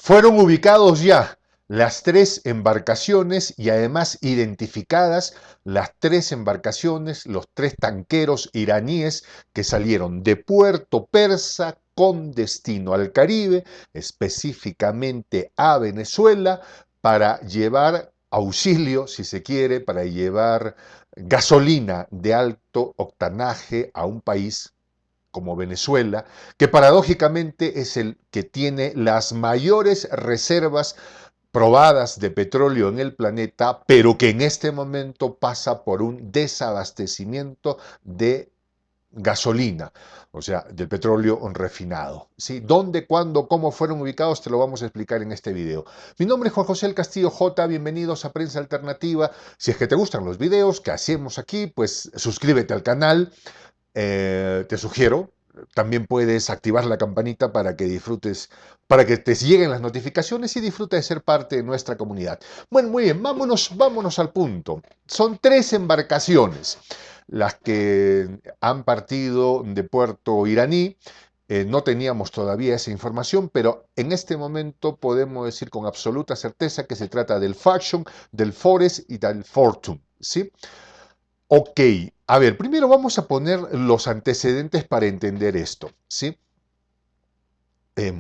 Fueron ubicados ya las tres embarcaciones y además identificadas las tres embarcaciones, los tres tanqueros iraníes que salieron de Puerto Persa con destino al Caribe, específicamente a Venezuela, para llevar auxilio, si se quiere, para llevar gasolina de alto octanaje a un país como Venezuela, que paradójicamente es el que tiene las mayores reservas probadas de petróleo en el planeta, pero que en este momento pasa por un desabastecimiento de gasolina, o sea, del petróleo refinado. ¿Sí? ¿Dónde, cuándo, cómo fueron ubicados? Te lo vamos a explicar en este video. Mi nombre es Juan José El Castillo J, bienvenidos a Prensa Alternativa. Si es que te gustan los videos que hacemos aquí, pues suscríbete al canal. Te sugiero, también puedes activar la campanita para que disfrutes, para que te lleguen las notificaciones y disfrutes de ser parte de nuestra comunidad. Bueno, muy bien, vámonos al punto. Son tres embarcaciones las que han partido de puerto iraní. No teníamos todavía esa información, pero en este momento podemos decir con absoluta certeza que se trata del Fashion, del Forest y del Fortune, ¿sí? Ok, a ver, primero vamos a poner los antecedentes para entender esto, ¿sí?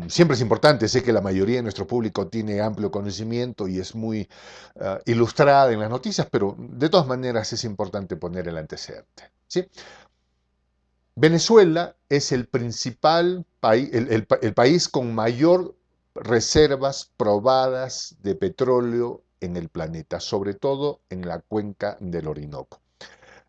Siempre es importante, sé que la mayoría de nuestro público tiene amplio conocimiento y es muy ilustrada en las noticias, pero de todas maneras es importante poner el antecedente, ¿sí? Venezuela es el principal país, el país con mayor reservas probadas de petróleo en el planeta, sobre todo en la cuenca del Orinoco.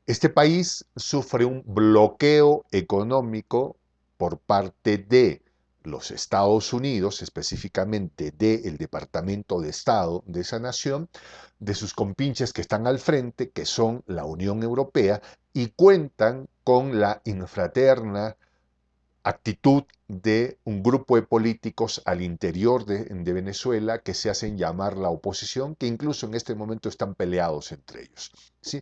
Este país sufre un bloqueo económico por parte de los Estados Unidos, específicamente del Departamento de Estado de esa nación, de sus compinches que están al frente, que son la Unión Europea, y cuentan con la infraterna actitud de un grupo de políticos al interior de Venezuela que se hacen llamar la oposición, que incluso en este momento están peleados entre ellos, ¿sí?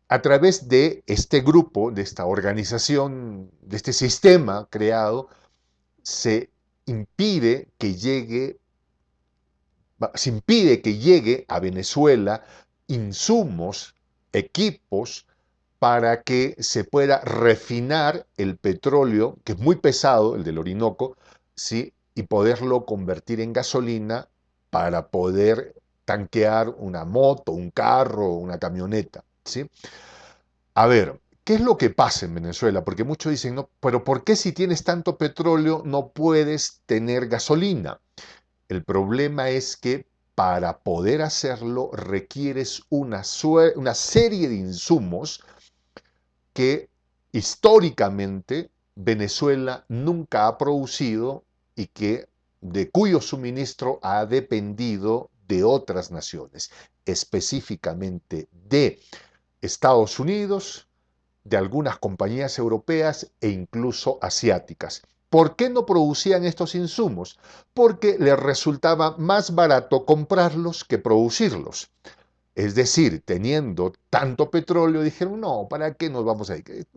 A través de este grupo, de esta organización, de este sistema creado, se impide que llegue, se impide que llegue a Venezuela insumos, equipos, para que se pueda refinar el petróleo, que es muy pesado, el del Orinoco, ¿sí? Y poderlo convertir en gasolina para poder tanquear una moto, un carro, una camioneta, ¿sí? A ver, ¿qué es lo que pasa en Venezuela? Porque muchos dicen, no, pero ¿por qué si tienes tanto petróleo no puedes tener gasolina? El problema es que para poder hacerlo requieres una serie de insumos que históricamente Venezuela nunca ha producido y que de cuyo suministro ha dependido de otras naciones, específicamente de Estados Unidos, de algunas compañías europeas e incluso asiáticas. ¿Por qué no producían estos insumos? Porque les resultaba más barato comprarlos que producirlos. Es decir, teniendo tanto petróleo, dijeron, no, ¿para qué nos vamos a ir?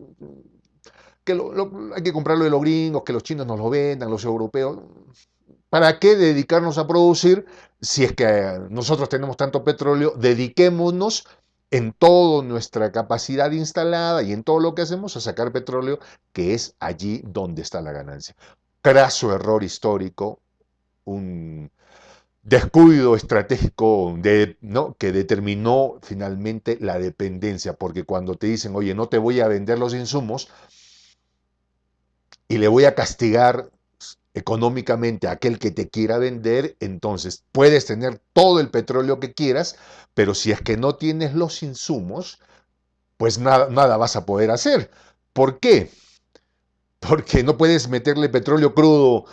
Hay que comprarlo de los gringos, que los chinos nos lo vendan, los europeos. ¿Para qué dedicarnos a producir si es que nosotros tenemos tanto petróleo? Dediquémonos en toda nuestra capacidad instalada y en todo lo que hacemos a sacar petróleo, que es allí donde está la ganancia. Craso error histórico, un descuido estratégico ¿no? que determinó finalmente la dependencia, porque cuando te dicen, oye, no te voy a vender los insumos y le voy a castigar económicamente a aquel que te quiera vender, entonces puedes tener todo el petróleo que quieras, pero si es que no tienes los insumos, pues nada vas a poder hacer. ¿Por qué? Porque no puedes meterle petróleo crudo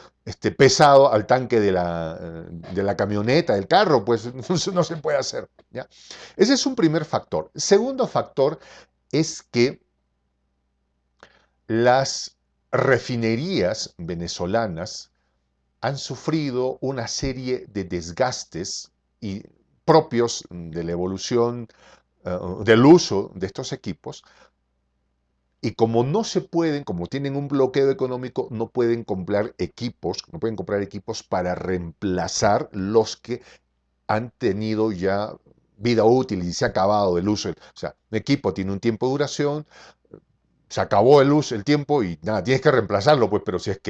pesado al tanque de la camioneta, del carro, pues no se puede hacer. ¿Ya? Ese es un primer factor. Segundo factor es que las refinerías venezolanas han sufrido una serie de desgastes y propios de la evolución del uso de estos equipos, Y como no se pueden, como tienen un bloqueo económico, no pueden comprar equipos para reemplazar los que han tenido ya vida útil y se ha acabado el uso. O sea, un equipo tiene un tiempo de duración, se acabó el tiempo y nada, tienes que reemplazarlo, pues, pero si es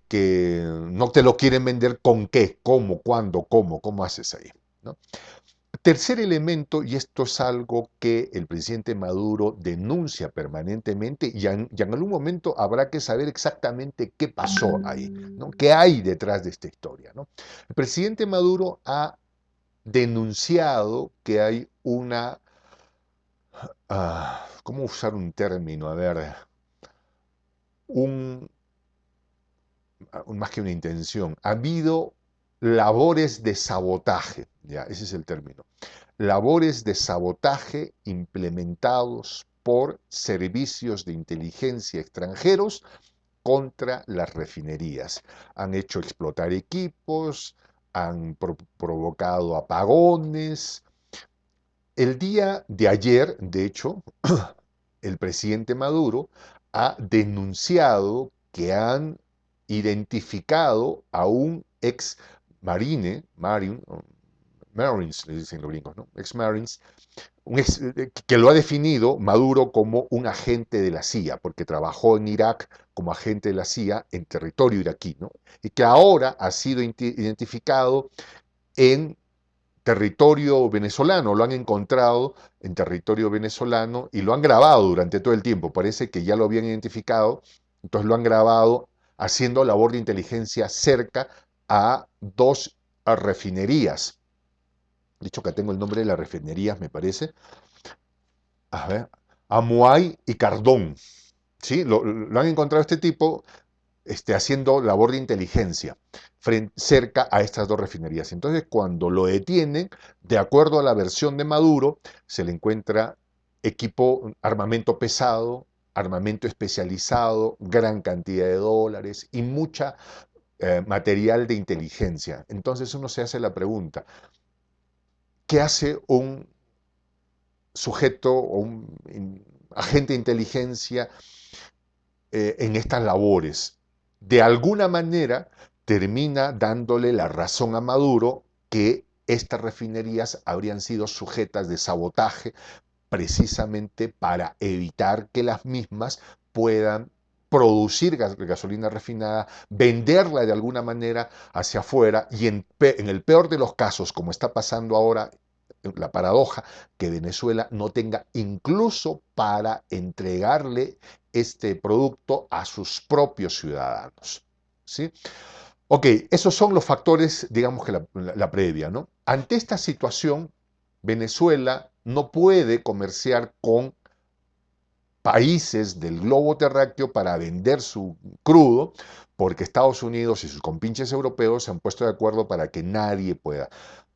que no te lo quieren vender, ¿con qué? ¿Cómo? ¿Cuándo? ¿Cómo haces ahí? ¿No? Tercer elemento, y esto es algo que el presidente Maduro denuncia permanentemente, y en algún momento habrá que saber exactamente qué pasó ahí, ¿no? ¿Qué hay detrás de esta historia? ¿No? El presidente Maduro ha denunciado que hay ¿cómo usar un término? A ver, un, más que una intención, ha habido labores de sabotaje, ya, ese es el término, labores de sabotaje implementados por servicios de inteligencia extranjeros contra las refinerías. Han hecho explotar equipos, han provocado apagones. El día de ayer, de hecho, el presidente Maduro ha denunciado que han identificado a un ex Marines, le dicen los gringos, ¿no? Ex Marines, que lo ha definido Maduro como un agente de la CIA, porque trabajó en Irak como agente de la CIA en territorio iraquí, ¿no? Y que ahora ha sido identificado en territorio venezolano, lo han encontrado en territorio venezolano y lo han grabado durante todo el tiempo. Parece que ya lo habían identificado, entonces lo han grabado haciendo labor de inteligencia cerca a dos refinerías. Dicho que tengo el nombre de las refinerías, me parece. A ver, Amuay y Cardón. ¿Sí? Lo han encontrado este tipo haciendo labor de inteligencia cerca a estas dos refinerías. Entonces, cuando lo detienen, de acuerdo a la versión de Maduro, se le encuentra equipo, armamento pesado, armamento especializado, gran cantidad de dólares y mucha material de inteligencia. Entonces uno se hace la pregunta, ¿qué hace un sujeto o un agente de inteligencia en estas labores? De alguna manera termina dándole la razón a Maduro que estas refinerías habrían sido sujetas de sabotaje precisamente para evitar que las mismas puedan producir gasolina refinada, venderla de alguna manera hacia afuera y en el peor de los casos, como está pasando ahora, la paradoja, que Venezuela no tenga incluso para entregarle este producto a sus propios ciudadanos. ¿Sí? Ok, esos son los factores, digamos que la previa, ¿no? Ante esta situación, Venezuela no puede comerciar con países del globo terráqueo para vender su crudo, porque Estados Unidos y sus compinches europeos se han puesto de acuerdo para que nadie pueda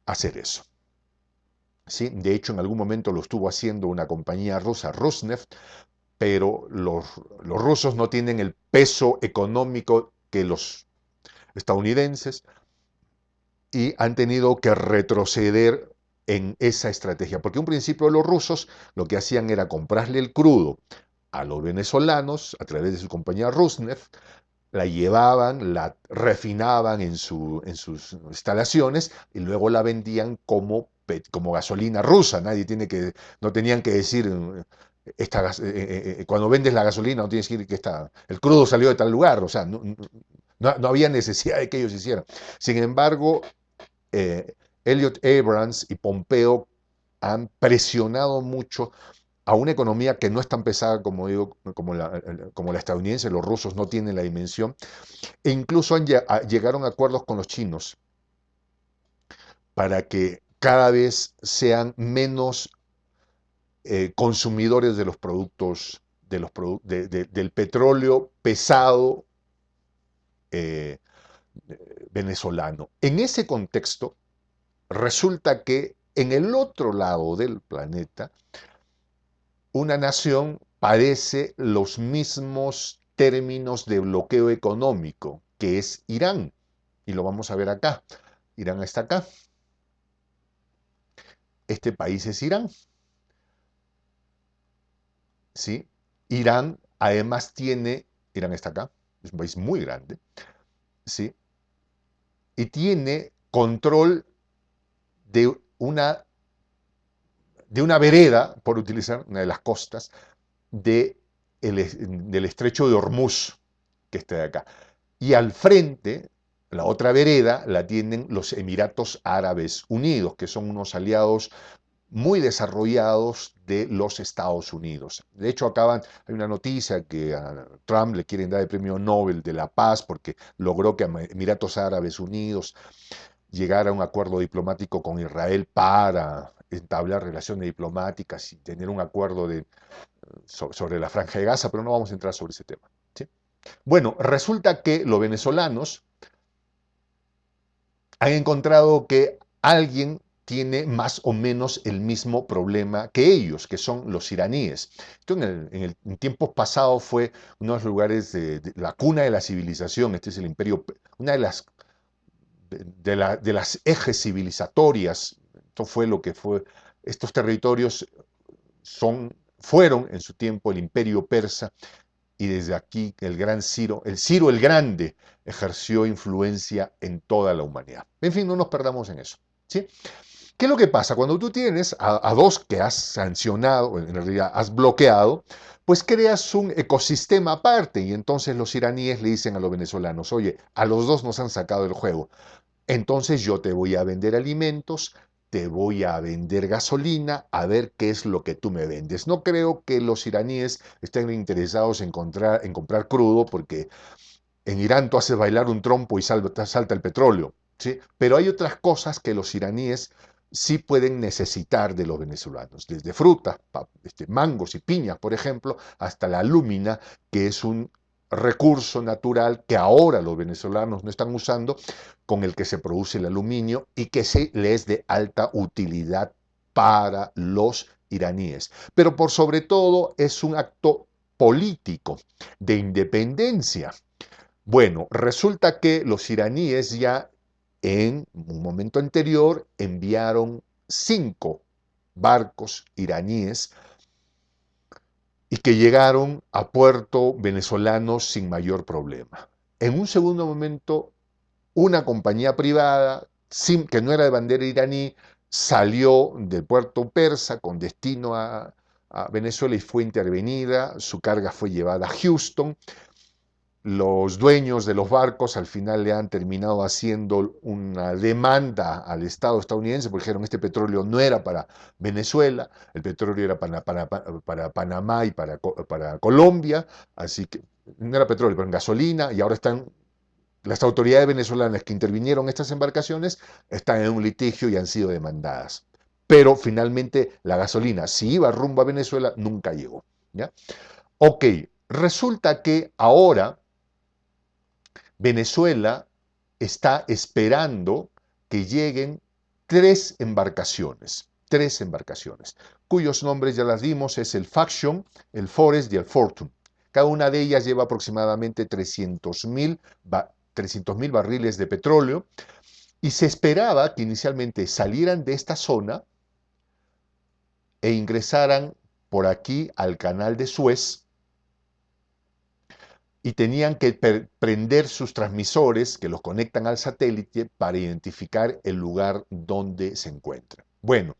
hacer eso. ¿Sí? De hecho, en algún momento lo estuvo haciendo una compañía rusa, Rosneft, pero los rusos no tienen el peso económico que los estadounidenses y han tenido que retroceder en esa estrategia, porque un principio los rusos lo que hacían era comprarle el crudo a los venezolanos a través de su compañía Rosneft, la llevaban, la refinaban en sus instalaciones y luego la vendían como gasolina rusa. No tenían que decir, cuando vendes la gasolina no tienes que decir que el crudo salió de tal lugar, o sea, no había necesidad de que ellos hicieran. Sin embargo, Elliot Abrams y Pompeo han presionado mucho a una economía que no es tan pesada como digo, como la estadounidense, los rusos no tienen la dimensión, e incluso llegaron a acuerdos con los chinos para que cada vez sean menos consumidores de los productos, del petróleo pesado eh, venezolano. En ese contexto, resulta que en el otro lado del planeta, una nación padece los mismos términos de bloqueo económico, que es Irán. Y lo vamos a ver acá. Irán está acá. Este país es Irán. ¿Sí? Irán además tiene, Irán está acá, es un país muy grande, ¿sí? Y tiene control de una, de una vereda, por utilizar una de las costas, de del estrecho de Hormuz, que está de acá. Y al frente, la otra vereda, la tienen los Emiratos Árabes Unidos, que son unos aliados muy desarrollados de los Estados Unidos. De hecho, hay una noticia que a Trump le quieren dar el premio Nobel de la Paz porque logró que Emiratos Árabes Unidos llegara a un acuerdo diplomático con Israel para entablar relaciones diplomáticas y tener un acuerdo sobre la Franja de Gaza, pero no vamos a entrar sobre ese tema. ¿Sí? Bueno, resulta que los venezolanos han encontrado que alguien tiene más o menos el mismo problema que ellos, que son los iraníes. Esto en tiempos pasados fue uno de los lugares de la cuna de la civilización. Este es el imperio, una de las ejes civilizatorias. Esto fue lo que fue. Estos territorios fueron en su tiempo el imperio persa, y desde aquí el Ciro el Grande, ejerció influencia en toda la humanidad. En fin, no nos perdamos en eso. ¿Sí? ¿Qué es lo que pasa? Cuando tú tienes a dos que has sancionado, en realidad has bloqueado, pues creas un ecosistema aparte, y entonces los iraníes le dicen a los venezolanos: oye, a los dos nos han sacado el juego, entonces yo te voy a vender alimentos, te voy a vender gasolina, a ver qué es lo que tú me vendes. No creo que los iraníes estén interesados en comprar crudo, porque en Irán tú haces bailar un trompo y salta el petróleo, ¿sí? Pero hay otras cosas que los iraníes sí pueden necesitar de los venezolanos, desde frutas, mangos y piñas, por ejemplo, hasta la alúmina, que es un recurso natural que ahora los venezolanos no están usando, con el que se produce el aluminio y que se le es de alta utilidad para los iraníes. Pero por sobre todo es un acto político de independencia. Bueno, resulta que los iraníes ya en un momento anterior enviaron 5 barcos iraníes y que llegaron a puerto venezolano sin mayor problema. En un segundo momento, una compañía privada, que no era de bandera iraní, salió del puerto persa con destino a Venezuela y fue intervenida. Su carga fue llevada a Houston. Los dueños de los barcos al final le han terminado haciendo una demanda al Estado estadounidense, porque dijeron: este petróleo no era para Venezuela, el petróleo era para Panamá y para Colombia, así que no era petróleo, pero en gasolina, y ahora están las autoridades venezolanas que intervinieron en estas embarcaciones, están en un litigio y han sido demandadas. Pero finalmente la gasolina, si iba rumbo a Venezuela, nunca llegó. ¿Ya? Ok, resulta que ahora Venezuela está esperando que lleguen 3 embarcaciones, cuyos nombres ya las dimos: es el Faction, el Forest y el Fortune. Cada una de ellas lleva aproximadamente 300.000 barriles de petróleo, y se esperaba que inicialmente salieran de esta zona e ingresaran por aquí al canal de Suez, y tenían que prender sus transmisores que los conectan al satélite para identificar el lugar donde se encuentran. Bueno,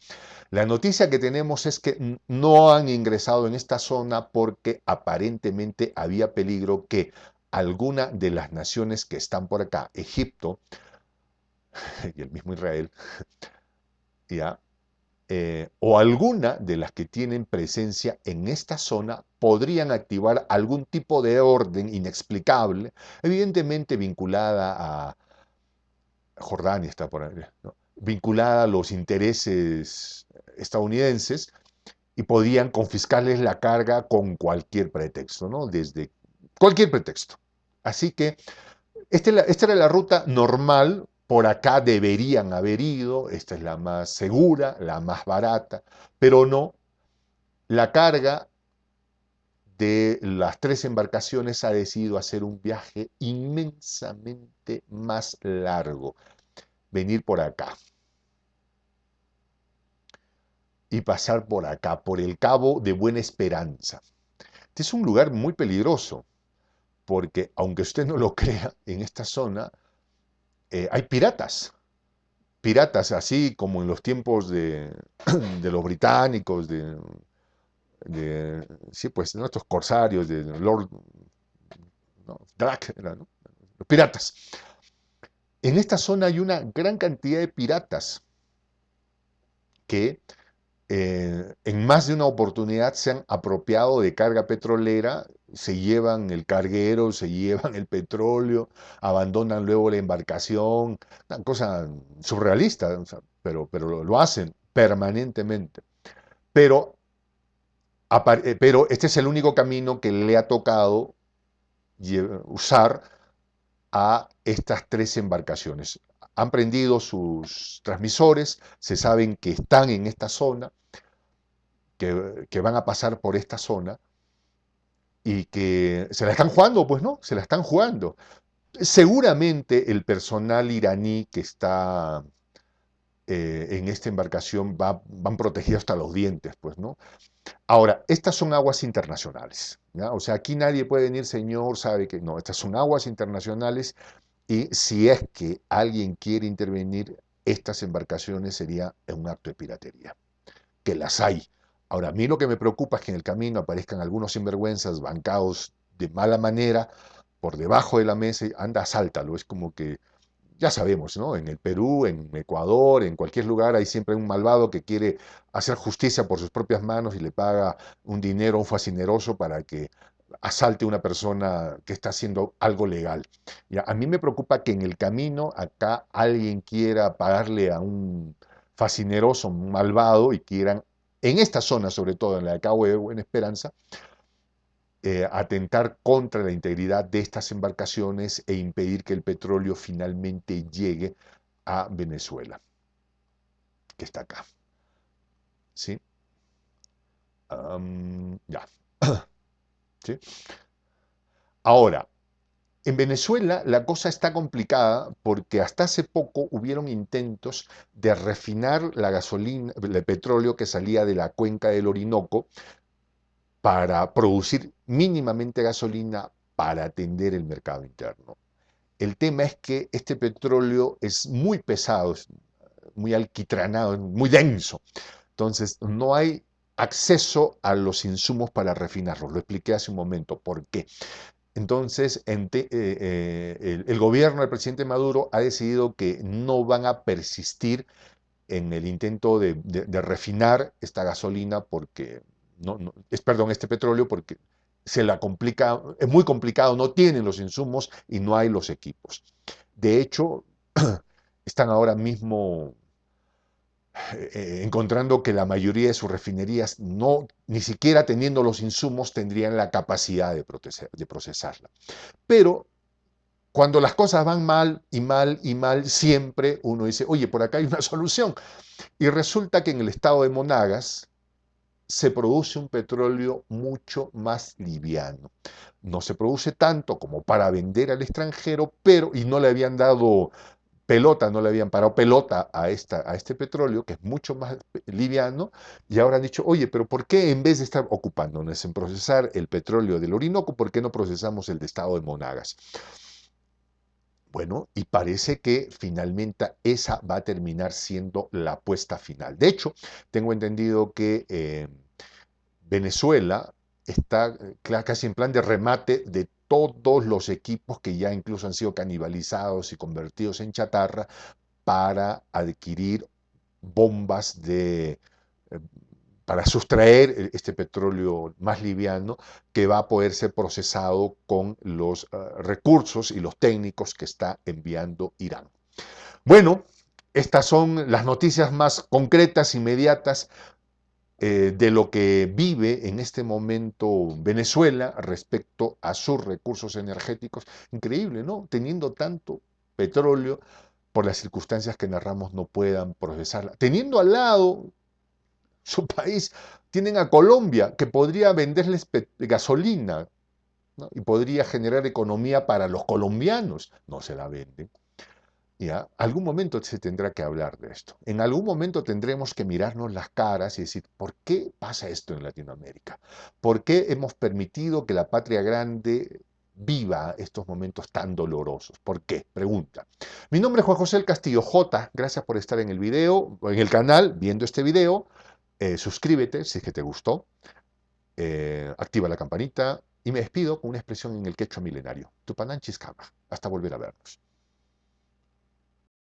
la noticia que tenemos es que no han ingresado en esta zona porque aparentemente había peligro que alguna de las naciones que están por acá, Egipto y el mismo Israel, ya, o alguna de las que tienen presencia en esta zona, podrían activar algún tipo de orden inexplicable, evidentemente vinculada a Jordania, está por ahí, ¿no? Vinculada a los intereses estadounidenses, y podían confiscarles la carga con cualquier pretexto, ¿no? Desde cualquier pretexto. Así que esta era la ruta normal. Por acá deberían haber ido, esta es la más segura, la más barata, pero no. La carga de las 3 embarcaciones ha decidido hacer un viaje inmensamente más largo, venir por acá y pasar por acá, por el Cabo de Buena Esperanza. Este es un lugar muy peligroso, porque aunque usted no lo crea, en esta zona hay piratas. Piratas, así como en los tiempos de los británicos, sí, pues, ¿no? Estos corsarios de Lord, ¿no? Drake, ¿no? Los piratas. En esta zona hay una gran cantidad de piratas que en más de una oportunidad se han apropiado de carga petrolera, se llevan el carguero, se llevan el petróleo, abandonan luego la embarcación, una cosa surrealista, o sea, pero lo hacen permanentemente. Pero, pero este es el único camino que le ha tocado usar a estas tres embarcaciones. Han prendido sus transmisores, se saben que están en esta zona, que van a pasar por esta zona y que se la están jugando, pues no, se la están jugando. Seguramente el personal iraní que está en esta embarcación van protegidos hasta los dientes, pues no. Ahora, estas son aguas internacionales, ¿ya? O sea, aquí nadie puede venir, señor, sabe que no, estas son aguas internacionales y si es que alguien quiere intervenir, estas embarcaciones sería un acto de piratería, que las hay. Ahora, a mí lo que me preocupa es que en el camino aparezcan algunos sinvergüenzas bancados de mala manera por debajo de la mesa y anda, asáltalo. Es como que, ya sabemos, ¿no? En el Perú, en Ecuador, en cualquier lugar hay siempre un malvado que quiere hacer justicia por sus propias manos y le paga un dinero a un fascineroso para que asalte a una persona que está haciendo algo legal. Ya, a mí me preocupa que en el camino acá alguien quiera pagarle a un fascineroso, un malvado, y quieran, en esta zona, sobre todo en la de Cabo de Buena Esperanza, atentar contra la integridad de estas embarcaciones e impedir que el petróleo finalmente llegue a Venezuela, que está acá. ¿Sí? Ya. ¿Sí? Ahora, en Venezuela la cosa está complicada porque hasta hace poco hubieron intentos de refinar la gasolina, el petróleo que salía de la cuenca del Orinoco para producir mínimamente gasolina para atender el mercado interno. El tema es que este petróleo es muy pesado, es muy alquitranado, es muy denso. Entonces, no hay acceso a los insumos para refinarlo. Lo expliqué hace un momento. ¿Por qué? Entonces, el gobierno del presidente Maduro ha decidido que no van a persistir en el intento de refinar esta gasolina porque, perdón, este petróleo porque se la complica, es muy complicado, no tienen los insumos y no hay los equipos. De hecho, están ahora mismo encontrando que la mayoría de sus refinerías no, ni siquiera teniendo los insumos, tendrían la capacidad de procesarla. Pero cuando las cosas van mal y mal y mal, siempre uno dice, oye, por acá hay una solución. Y resulta que en el estado de Monagas se produce un petróleo mucho más liviano. No se produce tanto como para vender al extranjero, pero, y no le habían dado pelota, no le habían parado pelota a este petróleo, que es mucho más liviano, y ahora han dicho, oye, pero ¿por qué en vez de estar ocupándonos en procesar el petróleo del Orinoco, por qué no procesamos el de estado de Monagas? Bueno, y parece que finalmente esa va a terminar siendo la apuesta final. De hecho, tengo entendido que Venezuela está casi en plan de remate de todos los equipos que ya incluso han sido canibalizados y convertidos en chatarra para adquirir bombas eh, para sustraer este petróleo más liviano que va a poder ser procesado con los recursos y los técnicos que está enviando Irán. Bueno, estas son las noticias más concretas, inmediatas, de lo que vive en este momento Venezuela respecto a sus recursos energéticos. Increíble, ¿no? Teniendo tanto petróleo, por las circunstancias que narramos, no puedan procesarla. Teniendo al lado su país, tienen a Colombia, que podría venderles gasolina, ¿no? Y podría generar economía para los colombianos. No se la venden. ¿Ya? Algún momento se tendrá que hablar de esto. En algún momento tendremos que mirarnos las caras y decir, ¿por qué pasa esto en Latinoamérica? ¿Por qué hemos permitido que la patria grande viva estos momentos tan dolorosos? ¿Por qué? Pregunta. Mi nombre es Juan José El Castillo J. Gracias por estar en el video, en el canal, viendo este video. Suscríbete si es que te gustó. Activa la campanita y me despido con una expresión en el quechua milenario. Tupananchis Kama. Hasta volver a vernos.